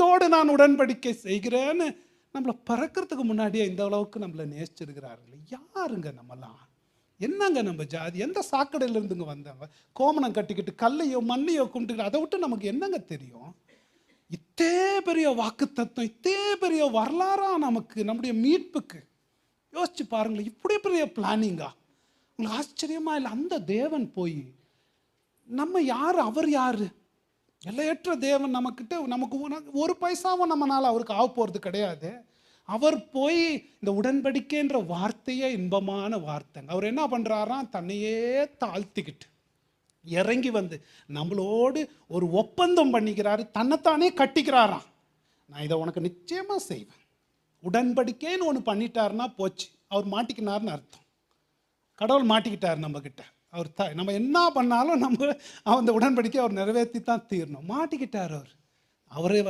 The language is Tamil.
உலகத்தோடு நான் உடன்படிக்கை செய்கிறேன்னு நம்மளை பிறக்கிறதுக்கு முன்னாடியே இந்த அளவுக்கு நம்மளை நேசிச்சிருக்கிறார்கள். யாருங்க நம்மலாம்? என்னங்க நம்ம ஜாதி? எந்த சாக்கடையில இருந்துங்க வந்தாங்க? கோமணம் கட்டிக்கிட்டு கல்லையோ மண்ணையோ கும்பிட்டுக்கிட்டு அதை விட்டு நமக்கு என்னங்க தெரியும்? இத்தே பெரிய வாக்கு தத்துவம், இத்தே பெரிய வரலாறா நமக்கு, நம்முடைய மீட்புக்கு. யோசிச்சு பாருங்களேன், இப்படி பெரிய பிளானிங்கா? உங்களுக்கு ஆச்சரியமா இல்லை? அந்த தேவன் போய் நம்ம யார், அவர் யாரு? எல்லையற்ற தேவன் நமக்கிட்ட, நமக்கு ஒரு பைசாவும் நம்மளால அவருக்கு ஆக போகிறது கிடையாது. அவர் போய் இந்த உடன்படிக்கைன்ற வார்த்தையே இன்பமான வார்த்தைங்க. அவர் என்ன பண்ணுறாராம்? தன்னையே தாழ்த்திக்கிட்டு இறங்கி வந்து நம்மளோடு ஒரு ஒப்பந்தம் பண்ணிக்கிறாரு, தன்னைத்தானே கட்டிக்கிறாராம். நான் இதை உனக்கு நிச்சயமாக செய்வேன். உடன்படிக்கைன்னு ஒன்று பண்ணிட்டாருன்னா போச்சு, அவர் மாட்டிக்கினார்னு அர்த்தம். கடவுள் மாட்டிக்கிட்டார் நம்மக்கிட்ட. அவர் நம்ம என்ன பண்ணாலும் நம்ம அந்த உடன்படிக்கை அவர் நிறைவேற்றி தான் தீரணும். மாட்டிக்கிட்டார் அவர். அவரே